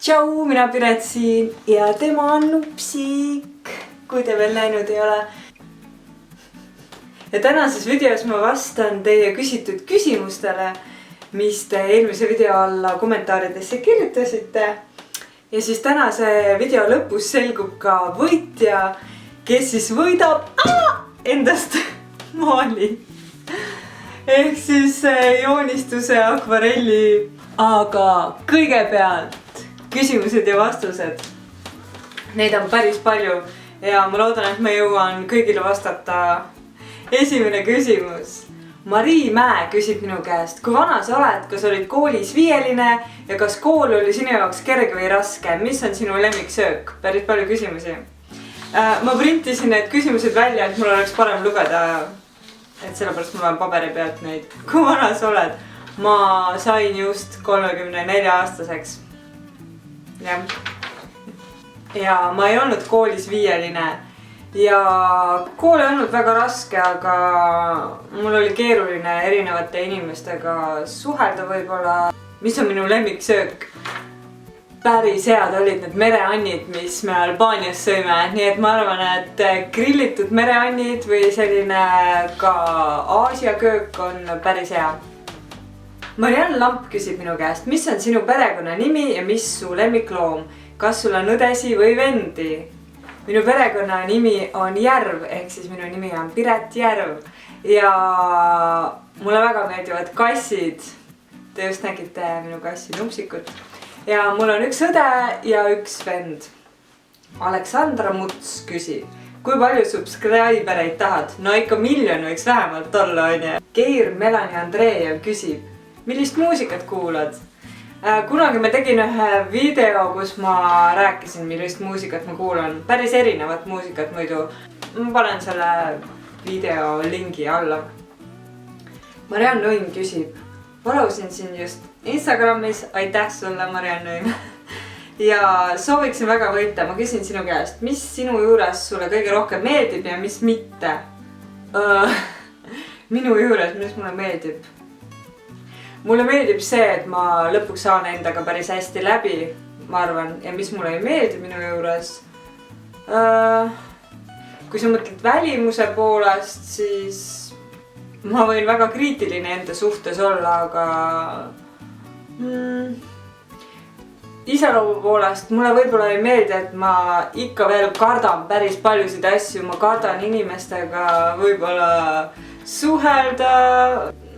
Tšau, mina Piret siin ja tema on Nupsik, kui te veel näinud ei ole. Ja tänases videos ma vastan teie küsitud küsimustele, mis te eelmise video alla kommentaaridesse kirjutasite. Ja siis tänase video lõpus selgub ka võitja, kes siis võidab endast maali. Ehk siis joonistuse akvarelli, aga kõigepealt küsimused ja vastused. Neid on päris palju ja ma loodan, et ma jõuan kõigile vastata. Esimene küsimus. Marii Mäe küsib minu käest, kui vana sa oled, kas olid koolis viieline ja kas kool oli sinu jaoks kerge või raske? Mis on sinu lemmiksöök? Päris palju küsimusi. Ma printisin need küsimused välja, et mul oleks parem lugeda. Et sellepärast ma olen paberi pealt neid. Kui vana sa oled? Ma sain just 34-aastaseks. Ja ma ei olnud koolis viieline. Ja kool ei olnud väga raske, aga mul oli keeruline erinevate inimestega suhelda võib-olla. Mis on minu lemmiksöök? Päris head olid need mereannid, mis me Albaanias sõime. Nii et ma arvan, et grillitud mereannid või selline ka Aasia köök on päris hea. Marianne Lamp küsib minu käest, mis on sinu perekonna nimi ja mis su lemmikloom? Kas sul on õdesi või vendi? Minu perekonna nimi on Järv, ehk siis minu nimi on Piret Järv. Ja mulle väga meeldivad kassid. Te just nägite minu kassi Nupsikut. Ja mul on üks õde ja üks vend. Aleksandra Muts küsib, kui palju subscribereid tahad? No ikka miljon võiks vähemalt olla, on ju. Keir Melanie Andreev küsib, millist muusikat kuulad? Kunagi ma tegin ühe video, kus ma rääkisin, millist muusikat ma kuulan. Päris erinevat muusikat muidu. Ma panen selle video lingi alla. Marianne Nõim küsib, palusin sind just Instagramis. Aitäh sulle, Marianne Nõim. Ja sooviksin väga võita. Ma küsin sinu käest, mis sinu juures sulle kõige rohkem meeldib ja mis mitte? Minu juures, mis mulle meeldib? Mulle meeldib see, et ma lõpuks saan endaga päris hästi läbi, ma arvan. Ja mis mulle ei meeldi minu juures? Kui sa mõtled välimuse poolest, siis ma võin väga kriitiline enda suhtes olla, aga iseloomu poolest mulle võib-olla ei meeldi, et ma ikka veel kardan päris paljusid asju. Ma kardan inimestega võib-olla suhelda.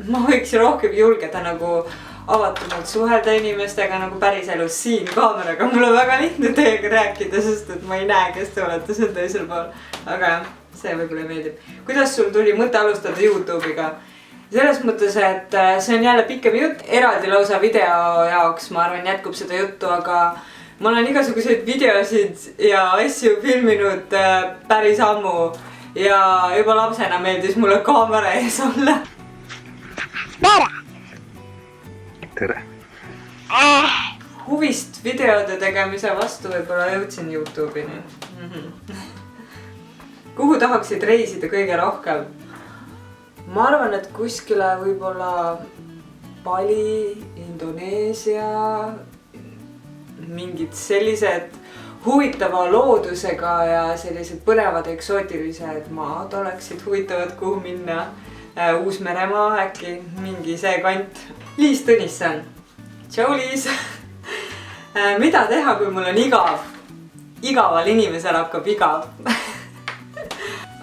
Ma võiks rohkem julgeda nagu avatumalt suhelda inimestega nagu päris elus siin kaameraga. Mul on väga lihtne teiega rääkida, sest et ma ei näe, kes te olete seal teisel pool. Aga jah, see võib-olla meeldib. Kuidas sul tuli mõte alustada YouTube'iga? Selles mõttes, et see on jälle pikem jutt. Eraldi lausa video jaoks, ma arvan, jätkub seda juttu, aga ma olen igasuguseid videosid ja asju filminud päris ammu. Ja juba lapsena meeldis mulle kaamera ees olla. Tere! Huvist videode tegemise vastu võib-olla jõudsin YouTube'ini. Kuhu tahaksid reisida kõige rohkem? Ma arvan, et kuskile võib-olla Bali, Indoneesia, mingid sellised huvitava loodusega ja sellised põnevad eksootilised maad oleksid huvitavad, kuhu minna. Uus-Meremaa äkki, mingi see kant. Liis Tõnisson. Tšau, Liis! Mida teha, kui mul on igav? Igaval inimesel hakkab igav.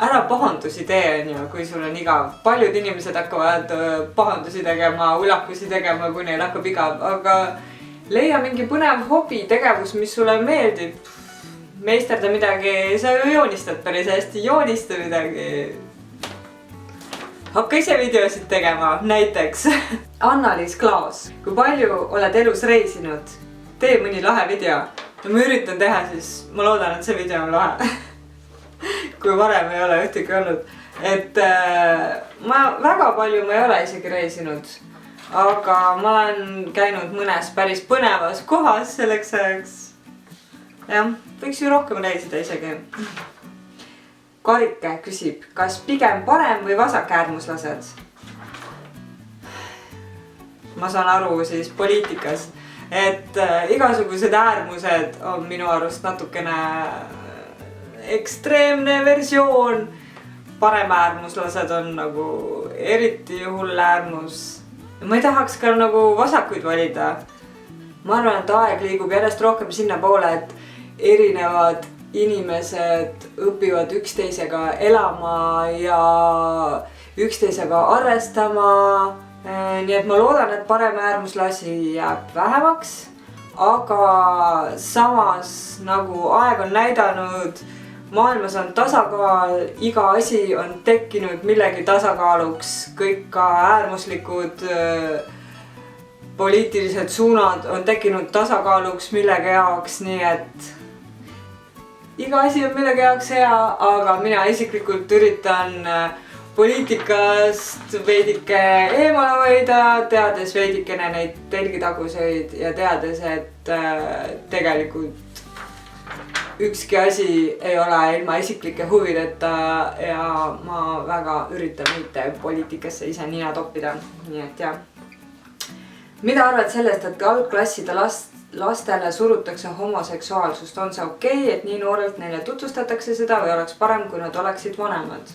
Ära pahandusi tee, on ju, kui sul on igav. Paljud inimesed hakkavad pahandusi tegema, ulakusi tegema, kui neil hakkab igav. Aga leia mingi põnev hobi, tegevus, mis sulle meeldib. Meisterda midagi, sa ju joonistad päris hästi, joonista midagi. Hakka ise videosid tegema, näiteks. Anna-Liis Klaas, kui palju oled elus reisinud? Tee mõni lahe video. Ja ma üritan teha, siis ma loodan, et see video on lahe. Kui varem ei ole ühtegi olnud. Et väga palju ma ei ole isegi reisinud. Aga ma olen käinud mõnes päris põnevas kohas selleks ajaks. Jah, võiks ju rohkem reisida isegi. Karike küsib, kas pigem parem või vasakäärmuslased? Ma saan aru siis poliitikas. et igasugused äärmused on minu arust natukene ekstreemne versioon. Paremäärmuslased on nagu eriti hull äärmus. Ma ei tahaks ka nagu vasakuid valida. Ma arvan, et aeg liigub järjest rohkem sinna poole, et erinevad inimesed õpivad üksteisega elama ja üksteisega arvestama. Nii et ma loodan, et paremäärmuslasi jääb vähemaks, aga samas nagu aeg on näidanud, maailmas on tasakaal, iga asi on tekkinud millegi tasakaaluks, kõik ka äärmuslikud poliitilised suunad on tekkinud tasakaaluks millegi jaoks, nii et iga asi on millegi jaoks hea, aga mina isiklikult üritan poliitikast veidike eemale hoida, teades veidikene neid telgitaguseid ja teades, et tegelikult ükski asi ei ole ilma isiklike huvideta ja ma väga üritan mitte poliitikasse ise nina toppida, nii et jah. Mida arvad sellest, et algklasside lastele surutakse homoseksuaalsust? On see okei, et nii noorelt neile tutvustatakse seda või oleks parem, kui nad oleksid vanemad?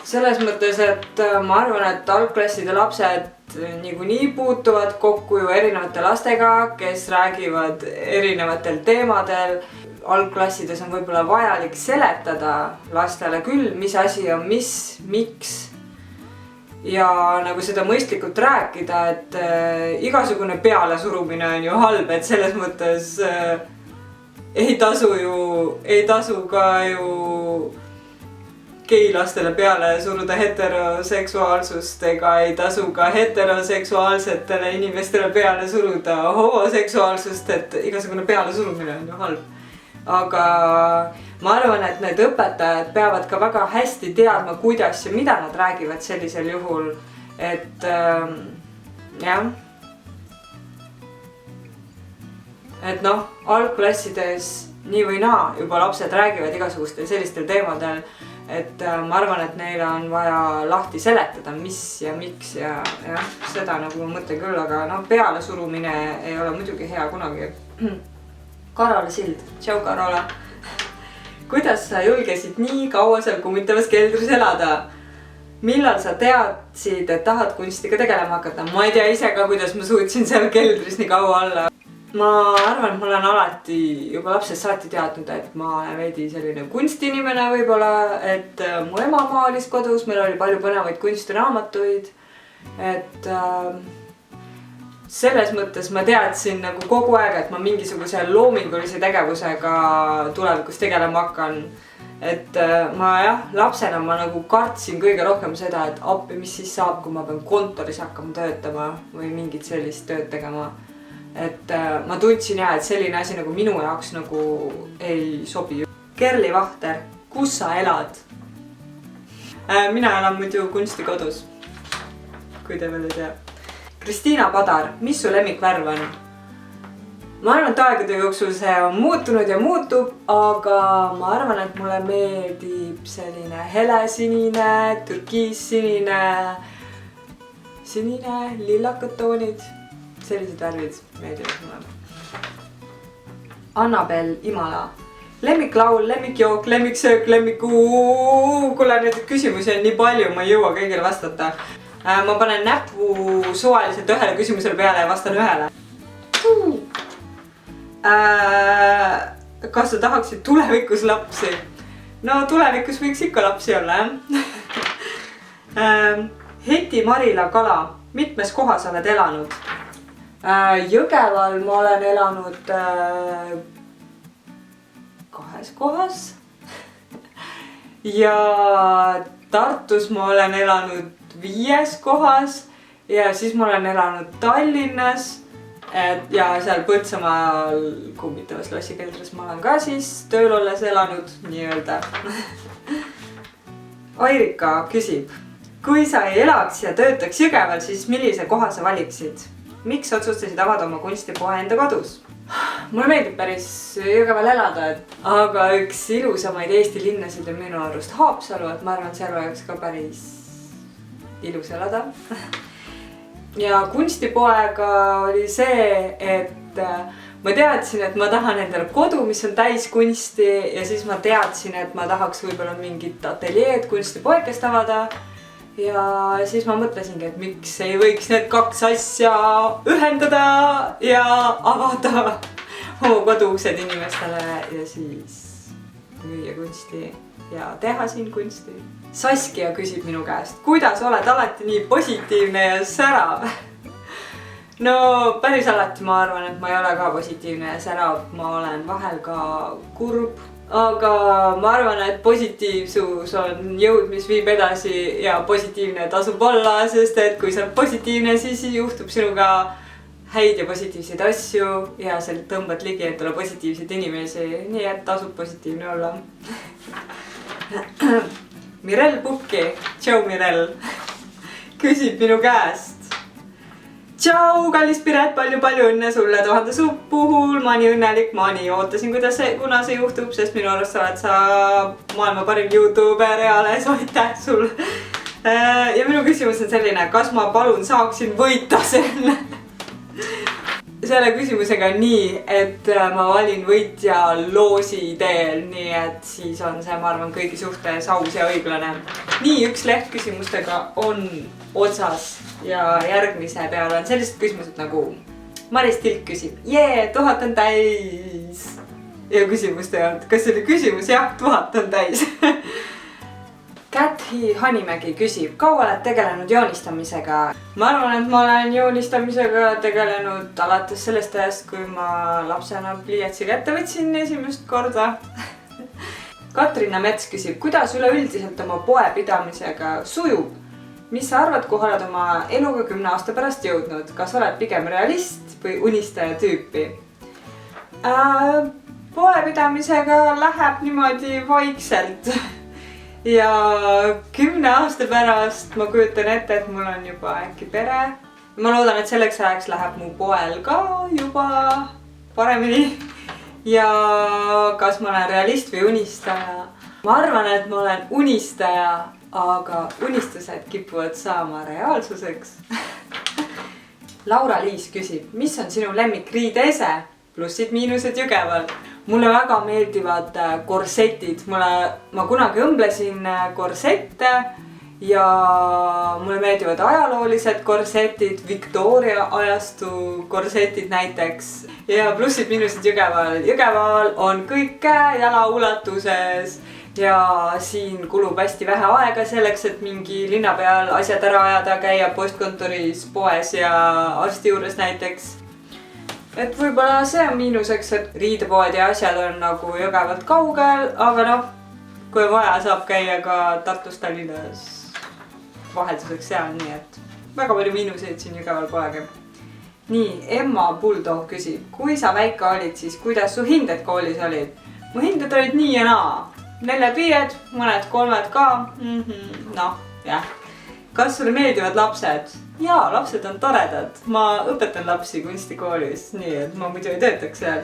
Selles mõttes, et ma arvan, et algklasside lapsed niikuinii puutuvad kokku ju erinevate lastega, kes räägivad erinevatel teemadel. Algklassides on võib-olla vajalik seletada lastele küll, mis asi on mis, miks. Ja nagu seda mõistlikult rääkida, et igasugune pealesurumine on ju halb, et selles mõttes ei tasu ka ju geilastele peale suruda heteroseksuaalsust ega ei tasu ka heteroseksuaalsetele inimestele peale suruda homoseksuaalsust, et igasugune pealesurumine on ju halb. Aga ma arvan, et need õpetajad peavad ka väga hästi teadma, kuidas ja mida nad räägivad sellisel juhul, et jah. Et noh, algklassides nii või naa juba lapsed räägivad igasugustel sellistel teemadel, et ma arvan, et neile on vaja lahti seletada, mis ja miks ja seda nagu ma mõtlen küll, aga noh, pealesurumine ei ole muidugi hea kunagi. Karola Sild, tšau Karola. Kuidas sa julgesid nii kaua seal kummitavas keldris elada? Millal sa teadsid, et tahad kunstiga tegelema hakata? Ma ei tea ise ka, kuidas ma suutsin seal keldris nii kaua olla. Ma arvan, et ma olen alati juba lapsest saati teadnud, et ma olen veidi selline kunstinimene võib-olla, et mu ema maalis kodus, meil oli palju põnevaid kunstiraamatuid, et selles mõttes ma teadsin nagu kogu aeg, et ma mingisuguse loomingulise tegevusega tulevikus tegelema hakkan. Et ma jah, lapsena ma nagu kartsin kõige rohkem seda, et appi, mis siis saab, kui ma pean kontoris hakkama töötama või mingit sellist tööd tegema. Et ma tundsin jah, et selline asi nagu minu jaoks nagu ei sobi. Kerli Vahter, kus sa elad? Mina elan muidu kunstikodus, kui te veel ei tea. Kristiina Padar, mis su lemmikvärv on? Ma arvan, et aegade jooksul see on muutunud ja muutub, aga ma arvan, et mulle meeldib selline helesinine, türkiissinine, sinine, lillakad toonid. Sellised värvid meeldivad mulle. Annabel Imala. Lemmiklaul, lemmikjook, lemmiksöök, lemmikuu. Kuule, neid küsimusi on nii palju, ma ei jõua kõigile vastata. Ma panen näpu suvaliselt ühele küsimusele peale ja vastan ühele. Kas sa tahaksid tulevikus lapsi? No tulevikus võiks ikka lapsi olla, jah. Heti Marila Kala, mitmes kohas oled elanud? Jõgeval ma olen elanud 2 kohas. Ja Tartus ma olen elanud 5 kohas ja siis ma olen elanud Tallinnas ja seal Põltsamaal kummitavas klassikeldris ma olen ka siis tööl olles elanud nii-öelda. Airika küsib, kui sa ei elaks ja töötaks Jõgeval, siis millise koha sa valiksid? Miks otsustasid avada oma kunstipoe enda kodus? Mulle meeldib päris Jõgeval elada, aga üks ilusamaid Eesti linnasid on minu arust Haapsalu, et ma arvan, et seal oleks ka päris ilus elada. ja kunstipoega oli see, et ma teadsin, et ma tahan endale kodu, mis on täis kunsti ja siis ma teadsin, et ma tahaks võib-olla mingit ateljeed kunstipoekest avada. Ja siis ma mõtlesingi, et miks ei võiks need kaks asja ühendada ja avada oma koduuksed inimestele ja siis müüa kunsti ja teha siin kunsti. Saskia küsib minu käest, kuidas oled alati nii positiivne ja särav? No päris alati ma arvan, et ma ei ole ka positiivne ja särav, ma olen vahel ka kurb. Aga ma arvan, et positiivsus on jõud, mis viib edasi ja positiivne tasub olla, sest et kui sa oled positiivne, siis juhtub sinuga häid ja positiivseid asju ja sa tõmbad ligi endale positiivseid inimesi, nii et tasub positiivne olla. Mirel Pukki, tšau Mirel, küsib minu käest. Tšau, kallis Piret, palju õnne sulle 1000 suu puhul, ma nii õnnelik, ma nii ootasin, kuna see juhtub, sest minu arust oled sa maailma parim YouTuber ja aitäh sul. Ja minu küsimus on selline, kas ma palun saaksin võita selle küsimusega nii, et ma valin võitja loosi teel, nii et siis on see, ma arvan, kõigi suhtes aus ja õiglane. Nii, üks leht küsimustega on otsas ja järgmise peale on sellised küsimused nagu Maris Tilk küsib, 1000 on täis. Ja küsimust ei olnud, kas see oli küsimus? Jah, 1000 on täis. Käthi Hanimägi küsib, kaua oled tegelenud joonistamisega? Ma arvan, et ma olen joonistamisega tegelenud alates sellest ajast, kui ma lapsena pliiatsi kätte võtsin esimest korda. Katrina Mets küsib, kuidas üleüldiselt oma poepidamisega sujub? Mis sa arvad, kuhu oled oma eluga 10 aasta pärast jõudnud? Kas oled pigem realist või unistaja tüüpi? Poepidamisega läheb niimoodi vaikselt. Ja 10 aasta pärast ma kujutan ette, et mul on juba äkki pere. Ma loodan, et selleks ajaks läheb mu poel ka juba paremini. Ja kas ma olen realist või unistaja? Ma arvan, et ma olen unistaja, aga unistused kipuvad saama reaalsuseks. Laura-Liis küsib, mis on sinu lemmik riideese? Plussid, miinused Jõgeval. Mulle väga meeldivad korsetid. Ma kunagi õmblesin korsette ja mulle meeldivad ajaloolised korsetid, Victoria ajastu korsetid näiteks. Ja plussid, miinused Jõgeval. Jõgeval on kõik käe-jala ulatuses. Ja siin kulub hästi vähe aega selleks, et mingi linna peal asjad ära ajada, käia postkontoris, poes ja arsti juures näiteks. Et võib-olla see on miinuseks, et riidepoed ja asjad on nagu Jõgevalt kaugel, aga noh, kui vaja, saab käia ka Tartus, Tallinnas vahelduseks seal, nii et väga palju miinuseid siin Jõgeval polegi. Nii, Emma Bulldog küsib, kui sa väike olid, siis kuidas su hinded koolis olid? Mu hinded olid nii ja naa. 4-5, mõned 3 ka. Noh, jah. Kas sulle meeldivad lapsed? Jaa, lapsed on toredad. Ma õpetan lapsi kunstikoolis, nii et ma muidu ei töötaks seal.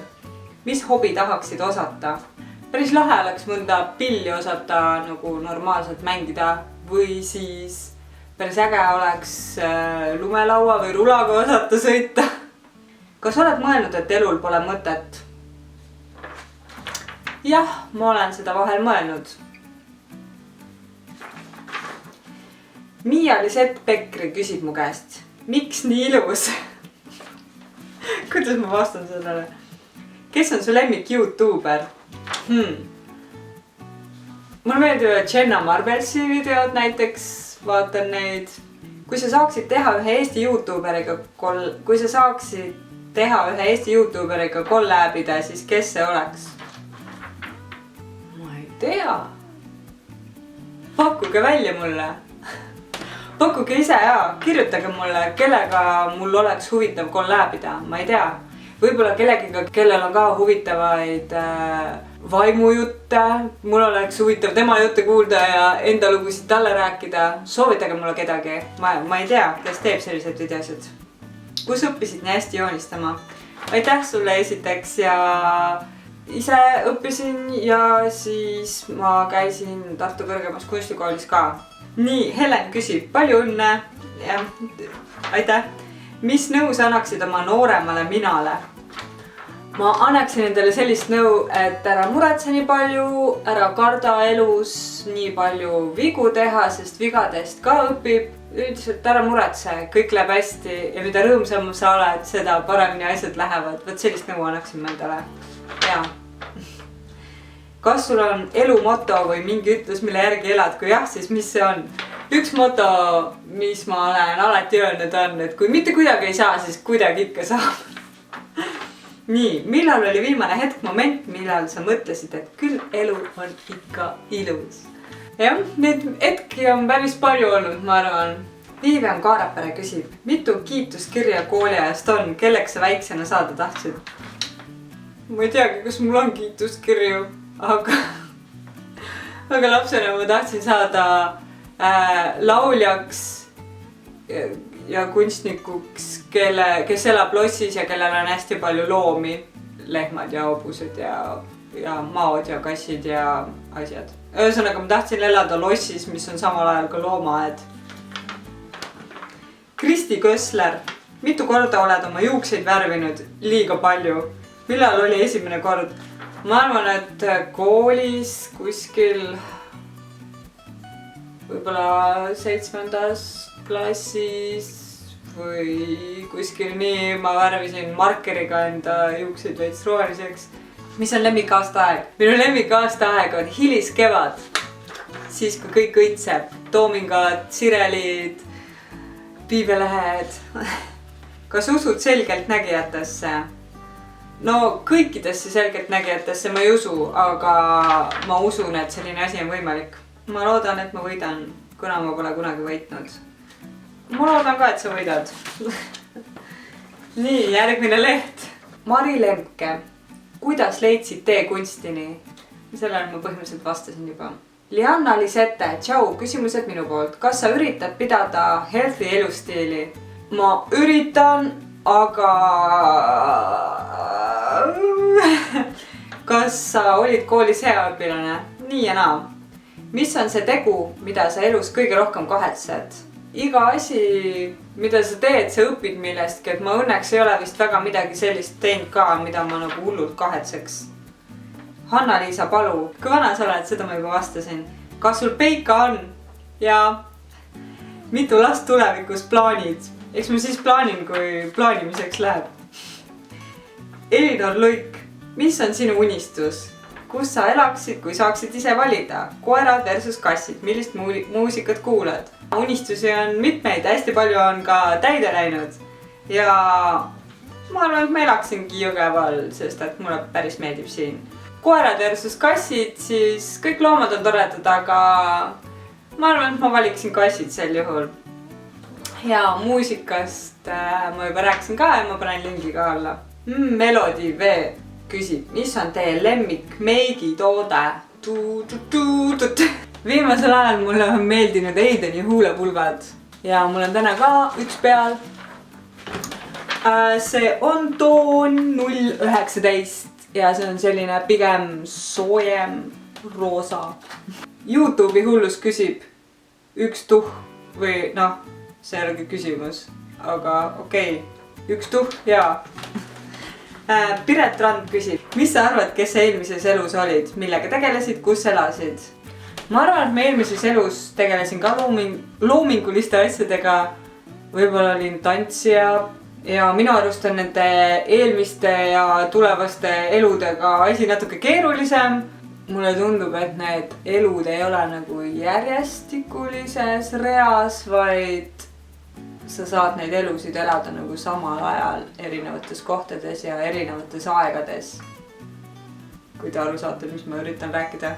Mis hobi tahaksid osata? Päris lahe oleks mõnda pilli osata nagu normaalselt mängida või siis päris äge oleks lumelaua või rulaga osata sõita. Kas oled mõelnud, et elul pole mõtet? Jah, ma olen seda vahel mõelnud. Miia-Lisett Pekri küsib mu käest, miks nii ilus? Kuidas ma vastan sellele? Kes on su lemmik YouTuber? Mulle meeldivad Jenna Marblesi videod näiteks, vaatan neid. Kui sa saaksid teha ühe Eesti YouTuberiga kollabida, siis kes see oleks? Tea. Pakkuge välja mulle. Pakkuge ise ja kirjutage mulle, kellega mul oleks huvitav kollabida, ma ei tea. Võib-olla kellegiga, kellel on ka huvitavaid vaimujutte. Mul oleks huvitav tema jutte kuulda ja enda lugusid talle rääkida. Soovitage mulle kedagi. Ma ei tea, kes teeb sellised videosid. Kus õppisid nii hästi joonistama? Aitäh sulle esiteks ja ise õppisin ja siis ma käisin Tartu kõrgemas kunstikoolis ka. nii, Helen küsib, palju õnne. Jah, aitäh. Mis nõu sa annaksid oma nooremale minale? Ma annaksin endale sellist nõu, et ära muretse nii palju, ära karda elus nii palju vigu teha, sest vigadest ka õpib. Üldiselt ära muretse, kõik läheb hästi ja mida rõõmsam sa oled, seda paremini asjad lähevad. Võt sellist nõu annaksin ma endale. Ja. Kas sul on elu moto või mingi ütlus, mille järgi elad? Kui jah, siis mis see on? Üks moto, mis ma olen alati öelnud on, et kui mitte kuidagi ei saa, siis kuidagi ikka saab. Nii, millal oli viimane hetk moment, millal sa mõtlesid, et küll elu on ikka ilus? Jah, neid hetki on päris palju olnud, ma arvan. Viivian Kaarapere küsib, mitu kiituskirja kooliajast on, kelleks sa väiksena saada tahtsid? Ma ei teagi, kas mul on kiituskirju, aga lapsena ma tahtsin saada lauljaks ja kunstnikuks, kes elab lossis ja kellel on hästi palju loomi, lehmad ja hobused ja maod ja kassid ja asjad. Ühesõnaga ma tahtsin elada lossis, mis on samal ajal ka loomaaed. Kristi Kössler, mitu korda oled oma juukseid värvinud? Liiga palju. Millal oli esimene kord? Ma arvan, et koolis kuskil võib-olla 7. klassis või kuskil nii ma värvisin markeriga enda juukseid veits roheliseks. Mis on lemmikaastaaeg? Minu lemmikaastaaeg on hiliskevad. Siis kui kõik õitseb. Toomingad, sirelid, piibelehed. Kas usud selgeltnägijatesse? No kõikidesse selgeltnägijatesse ma ei usu, aga ma usun, et selline asi on võimalik. Ma loodan, et ma võidan, kuna ma pole kunagi võitnud. Ma loodan ka, et sa võidad. Nii, järgmine leht. Mari Lemke. Kuidas leidsid tee kunstini? Sellele ma põhimõtteliselt vastasin juba. Lianna Lisette. Tšau, küsimused minu poolt. Kas sa üritad pidada healthy elustiili? Ma üritan, aga... Kas sa olid koolis hea õpilane? Nii ja naa. Mis on see tegu, mida sa elus kõige rohkem kahetsed? Iga asi, mida sa teed, sa õpid millestki, et ma õnneks ei ole vist väga midagi sellist teinud ka, mida ma nagu hullult kahetseks. Hanna-Liisa Palu, kui vana sa oled, seda ma juba vastasin. Kas sul peika on? Ja mitu last tulevikus plaanid? Eks ma siis plaanin, kui plaanimiseks läheb. Elinor Luik, mis on sinu unistus? Kus sa elaksid, kui saaksid ise valida? Koerad versus kassid, millist muusikat kuulad? Unistusi on mitmeid, hästi palju on ka täide läinud. Ja ma arvan, et ma elaksingi Jõgeval, sest et mulle päris meeldib siin. Koerad versus kassid, siis kõik loomad on toredad, aga ma arvan, et ma valiksin kassid sel juhul. Ja muusikast ma juba rääkisin ka ja ma panen lingi ka alla. Melody V küsib, mis on teie lemmik meigitoode? Viimasel ajal mulle on meeldinud Eideni huulepulgad ja mul on täna ka üks peal. See on toon 019 ja see on selline pigem soojem roosa. YouTube'i hullus küsib üks tuh või noh, see ei olegi küsimus, aga okei, üks tuh ja. Piret Rand küsib, mis sa arvad, kes sa eelmises elus olid, millega tegelesid, kus elasid? Ma arvan, et ma eelmises elus tegelesin ka loominguliste asjadega, võib-olla olin tantsija ja minu arust on nende eelmiste ja tulevaste eludega asi natuke keerulisem. Mulle tundub, et need elud ei ole nagu järjestikulises reas, vaid sa saad neid elusid elada nagu samal ajal erinevates kohtades ja erinevates aegades. Kui te aru saate, mis ma üritan rääkida.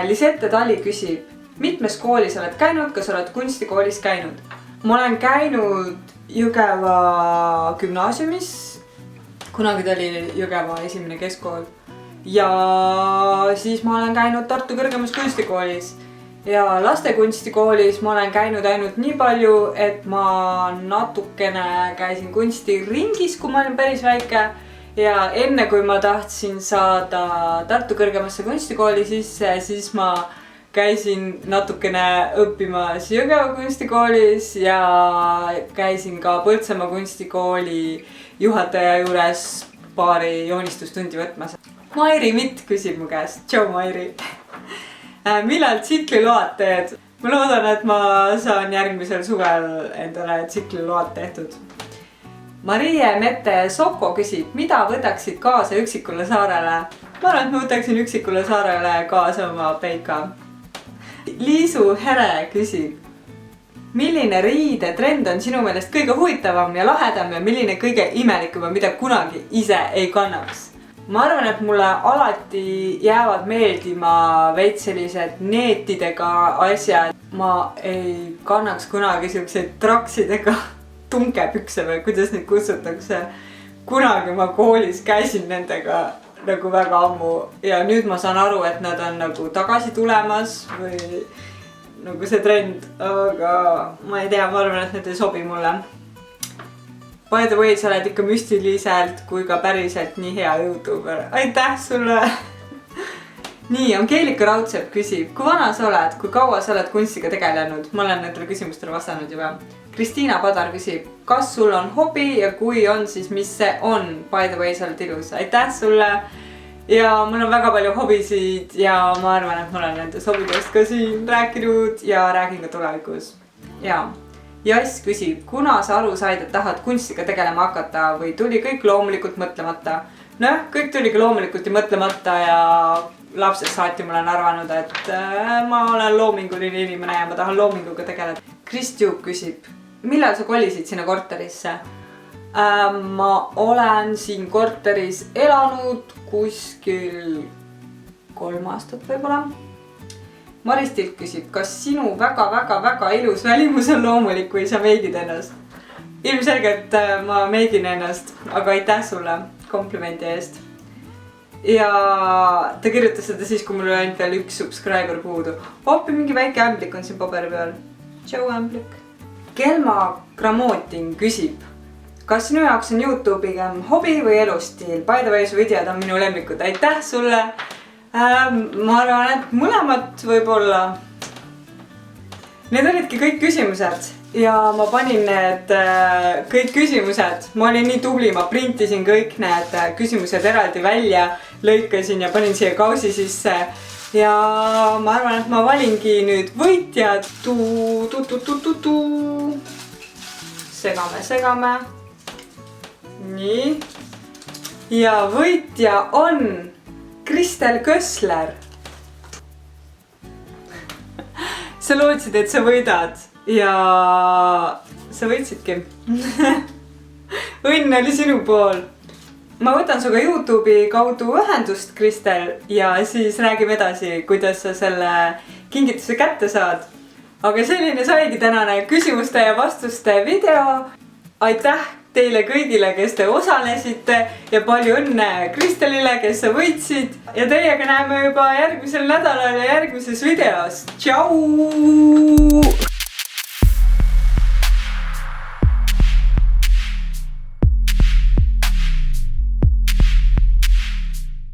Lisette Tali küsib, mitmes koolis oled käinud, kas oled kunstikoolis käinud? Ma olen käinud Jõgeva gümnaasiumis, kunagi ta oli Jõgeva esimene keskkool. Ja siis ma olen käinud Tartu kõrgemas kunstikoolis. Ja lastekunstikoolis ma olen käinud ainult nii palju, et ma natukene käisin kunstiringis, kui ma olin päris väike. Ja enne kui ma tahtsin saada Tartu kõrgemasse kunstikooli sisse, siis ma käisin natukene õppimas Jõgeva kunstikoolis ja käisin ka Põltsamaa kunstikooli juhataja juures paari joonistustundi võtmas. Mairi Mitt küsib mu käest. Tšau Mairi! Millal tsikliload teed? Ma loodan, et ma saan järgmisel suvel endale tsikliload tehtud. Marie Mette Soko küsib, mida võtaksid kaasa üksikule saarele? Ma arvan, et ma võtaksin üksikule saarele kaasa oma peika. Liisu Here küsib, milline riidetrend on sinu meelest kõige huvitavam ja lahedam ja milline kõige imelikum, mida kunagi ise ei kannaks? Ma arvan, et mulle alati jäävad meeldima veits sellised neetidega asjad. Ma ei kannaks kunagi siukseid traksidega tunkepükse või kuidas neid kutsutakse. Kunagi ma koolis käisin nendega nagu väga ammu ja nüüd ma saan aru, et nad on nagu tagasi tulemas või nagu see trend, aga ma ei tea, ma arvan, et need ei sobi mulle. By the way, sa oled ikka müstiliselt kui ka päriselt nii hea YouTuber. Aitäh sulle! Nii, Angeelika Raudsepp küsib, kui vana sa oled, kui kaua sa oled kunstiga tegelenud? Ma olen nendele küsimustele vastanud juba. Kristiina Padar küsib, kas sul on hobi ja kui on, siis mis see on? By the way, sa oled ilus. Aitäh sulle! Ja mul on väga palju hobisid ja ma arvan, et ma olen nendes hobidest ka siin rääkinud ja räägin ka tulevikus. Ja Jass küsib, kuna sa aru said, et tahad kunstiga tegelema hakata või tuli kõik loomulikult mõtlemata? Kõik tuli ka loomulikult ja mõtlemata ja lapsest saati ma olen arvanud, et ma olen loominguline inimene ja ma tahan loominguga tegeleda. Krist Juuk küsib, millal sa kolisid sinna korterisse? Ma olen siin korteris elanud kuskil 3 aastat võib-olla. Maris Tilk küsib, kas sinu väga ilus välimus on loomulik või sa meigid ennast? Ilmselgelt ma meigin ennast, aga aitäh sulle komplimendi eest. Ja ta kirjutas seda siis, kui mul oli ainult veel 1 subscriber puudu. Hoppi mingi väike ämblik on siin paberi peal. Tšau ämblik. Kelma Gramotin küsib, kas sinu jaoks on YouTube pigem hobi või elustiil? By the way, su videod on minu lemmikud. Aitäh sulle! Ma arvan, et mõlemat võib-olla. Need olidki kõik küsimused ja ma panin need kõik küsimused. Ma olin nii tubli, ma printisin kõik need küsimused eraldi välja, lõikasin ja panin siia kausi sisse. Ja ma arvan, et ma valingi nüüd võitjad. Segame. Nii. Ja võitja on Kristel Kössler. Sa lootsid, et sa võidad ja sa võitsidki. Õnn oli sinu pool. Ma võtan suga YouTube'i kaudu ühendust, Kristel, ja siis räägime edasi, kuidas sa selle kingituse kätte saad. Aga selline saigi tänane küsimuste ja vastuste video. Aitäh teile kõigile, kes te osalesite ja palju õnne Kristelile, kes sa võitsid. Ja teiega näeme juba järgmisel nädalal ja järgmises videos. Tšau!